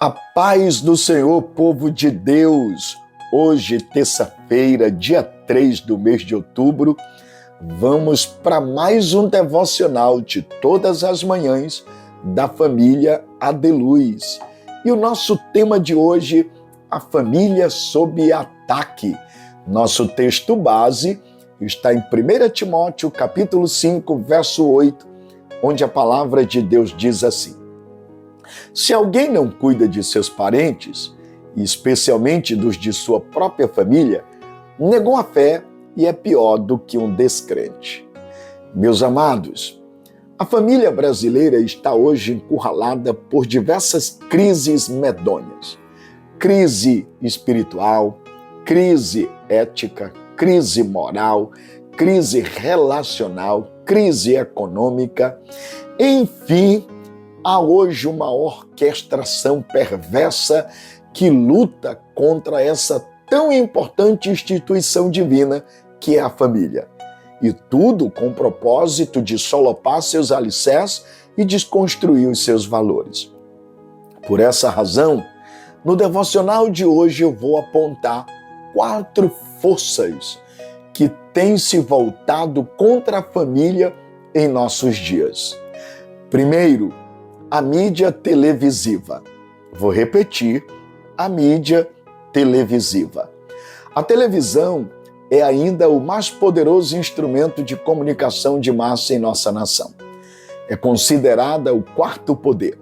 A paz do Senhor, povo de Deus! Hoje, terça-feira, dia 3 do mês de outubro, vamos para mais um devocional de todas as manhãs da família Adeluz. E o nosso tema de hoje, a família sob ataque. Nosso texto base está em 1 Timóteo, capítulo 5, verso 8, onde a palavra de Deus diz assim: se alguém não cuida de seus parentes, e especialmente dos de sua própria família, negou a fé e é pior do que um descrente. Meus amados, a família brasileira está hoje encurralada por diversas crises medonhas. Crise espiritual, crise ética, crise moral, crise relacional, crise econômica, enfim, há hoje uma orquestração perversa que luta contra essa tão importante instituição divina que é a família. E tudo com o propósito de solopar seus alicerces e desconstruir os seus valores. Por essa razão, no devocional de hoje eu vou apontar 4 forças que têm se voltado contra a família em nossos dias. Primeiro, a mídia televisiva. Vou repetir, a mídia televisiva. A televisão é ainda o mais poderoso instrumento de comunicação de massa em nossa nação. É considerada o quarto poder.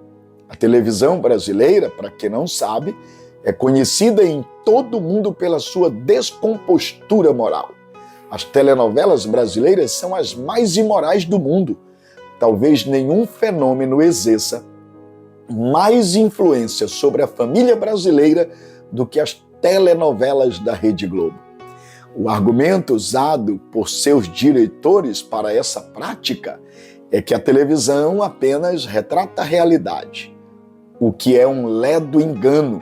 A televisão brasileira, para quem não sabe, é conhecida em todo o mundo pela sua descompostura moral. As telenovelas brasileiras são as mais imorais do mundo. Talvez nenhum fenômeno exerça mais influência sobre a família brasileira do que as telenovelas da Rede Globo. O argumento usado por seus diretores para essa prática é que a televisão apenas retrata a realidade, o que é um ledo engano.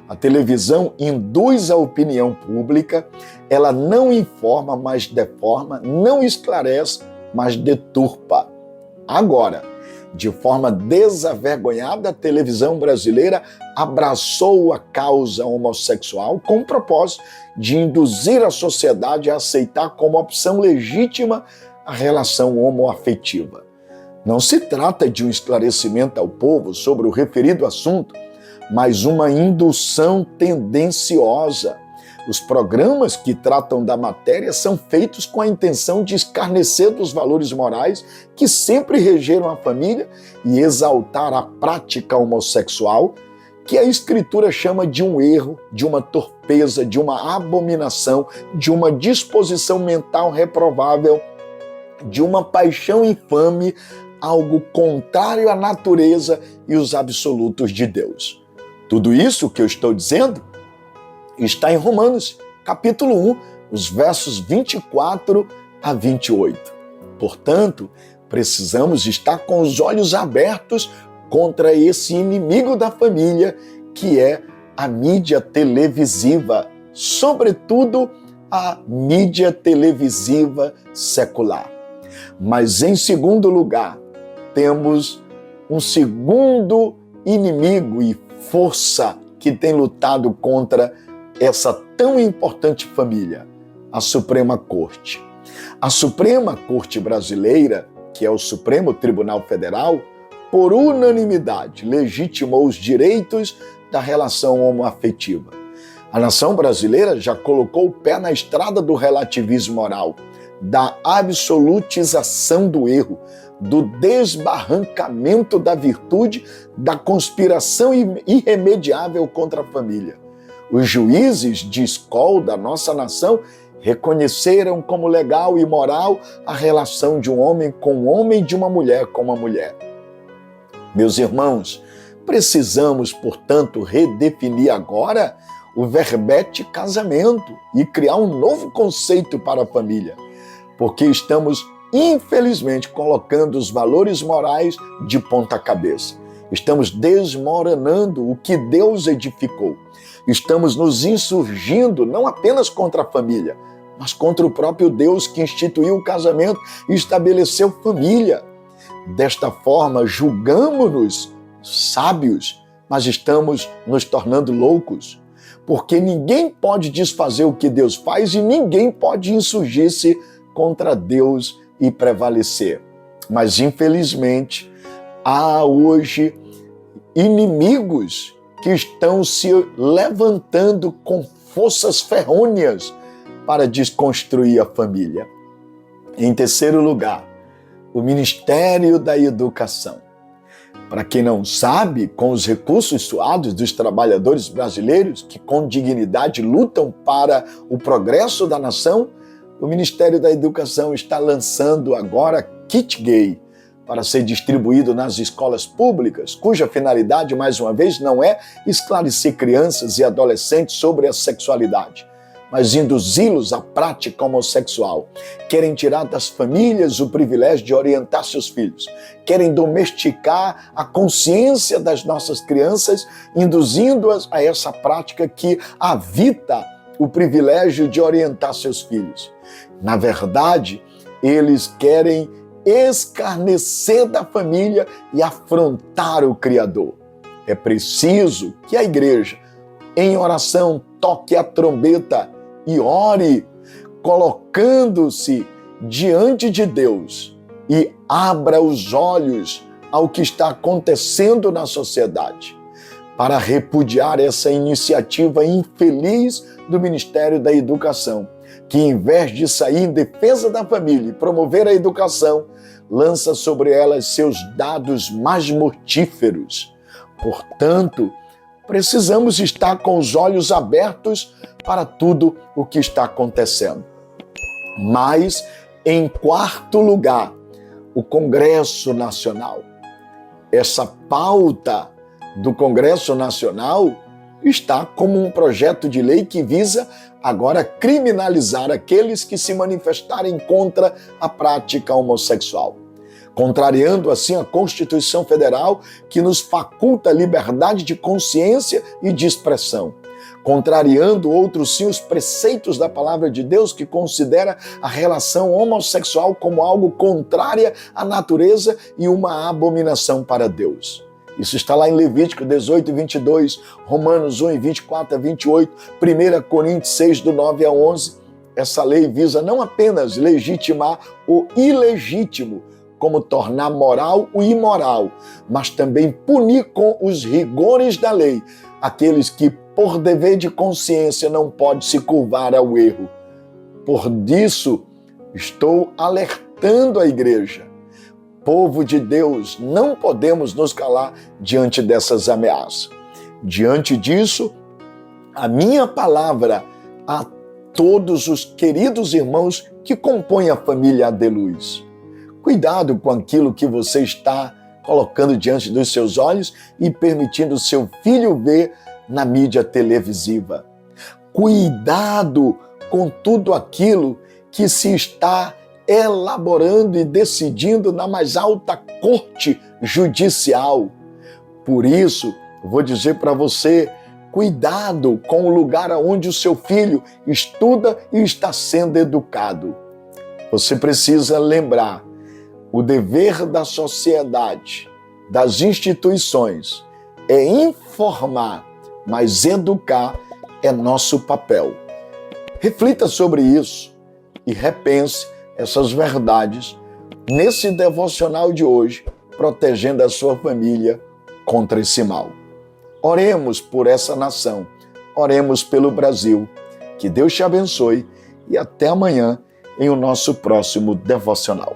A televisão induz a opinião pública, ela não informa, mas deforma, não esclarece, mas deturpa. Agora, de forma desavergonhada, a televisão brasileira abraçou a causa homossexual com o propósito de induzir a sociedade a aceitar como opção legítima a relação homoafetiva. Não se trata de um esclarecimento ao povo sobre o referido assunto, mas uma indução tendenciosa. Os programas que tratam da matéria são feitos com a intenção de escarnecer dos valores morais que sempre regeram a família e exaltar a prática homossexual, que a Escritura chama de um erro, de uma torpeza, de uma abominação, de uma disposição mental reprovável, de uma paixão infame, algo contrário à natureza e os absolutos de Deus. Tudo isso que eu estou dizendo está em Romanos, capítulo 1, os versos 24 a 28. Portanto, precisamos estar com os olhos abertos contra esse inimigo da família, que é a mídia televisiva, sobretudo a mídia televisiva secular. Mas, em segundo lugar, temos um segundo inimigo e força que tem lutado contra essa tão importante família, a Suprema Corte. A Suprema Corte Brasileira, que é o Supremo Tribunal Federal, por unanimidade, legitimou os direitos da relação homoafetiva. A nação brasileira já colocou o pé na estrada do relativismo moral, da absolutização do erro, do desbarrancamento da virtude, da conspiração irremediável contra a família. Os juízes de escola da nossa nação reconheceram como legal e moral a relação de um homem com um homem e de uma mulher com uma mulher. Meus irmãos, precisamos, portanto, redefinir agora o verbete casamento e criar um novo conceito para a família, porque estamos, infelizmente, colocando os valores morais de ponta cabeça. Estamos desmoronando o que Deus edificou. Estamos nos insurgindo não apenas contra a família, mas contra o próprio Deus que instituiu o casamento e estabeleceu família. Desta forma, julgamo-nos sábios, mas estamos nos tornando loucos, porque ninguém pode desfazer o que Deus faz e ninguém pode insurgir-se contra Deus e prevalecer. Mas, infelizmente, há hoje inimigos que estão se levantando com forças ferrôneas para desconstruir a família. Em terceiro lugar, o Ministério da Educação. Para quem não sabe, com os recursos suados dos trabalhadores brasileiros que com dignidade lutam para o progresso da nação, o Ministério da Educação está lançando agora kit gay para ser distribuído nas escolas públicas, cuja finalidade, mais uma vez, não é esclarecer crianças e adolescentes sobre a sexualidade, mas induzi-los à prática homossexual. Querem tirar das famílias o privilégio de orientar seus filhos. Querem domesticar a consciência das nossas crianças, induzindo-as a essa prática que evita o privilégio de orientar seus filhos. Na verdade, eles querem escarnecer da família e afrontar o Criador. É preciso que a igreja, em oração, toque a trombeta e ore, colocando-se diante de Deus e abra os olhos ao que está acontecendo na sociedade, para repudiar essa iniciativa infeliz do Ministério da Educação, que, em vez de sair em defesa da família e promover a educação, lança sobre elas seus dados mais mortíferos. Portanto, precisamos estar com os olhos abertos para tudo o que está acontecendo. Mas, em quarto lugar, o Congresso Nacional. Essa pauta do Congresso Nacional está como um projeto de lei que visa agora criminalizar aqueles que se manifestarem contra a prática homossexual, contrariando assim a Constituição Federal, que nos faculta liberdade de consciência e de expressão, contrariando outros sim os preceitos da Palavra de Deus, que considera a relação homossexual como algo contrária à natureza e uma abominação para Deus. Isso está lá em Levítico 18, 22, Romanos 1, 24 a 28, 1 Coríntios 6, do 9 a 11. Essa lei visa não apenas legitimar o ilegítimo, como tornar moral o imoral, mas também punir com os rigores da lei aqueles que, por dever de consciência, não podem se curvar ao erro. Por isso, estou alertando a igreja. Povo de Deus, não podemos nos calar diante dessas ameaças. Diante disso, a minha palavra a todos os queridos irmãos que compõem a família Adeluz. Cuidado com aquilo que você está colocando diante dos seus olhos e permitindo seu filho ver na mídia televisiva. Cuidado com tudo aquilo que se está elaborando e decidindo na mais alta corte judicial. Por isso, vou dizer para você, cuidado com o lugar onde o seu filho estuda e está sendo educado. Você precisa lembrar, o dever da sociedade, das instituições, é informar, mas educar é nosso papel. Reflita sobre isso e repense essas verdades nesse devocional de hoje, protegendo a sua família contra esse mal. Oremos por essa nação, oremos pelo Brasil. Que Deus te abençoe e até amanhã em o nosso próximo devocional.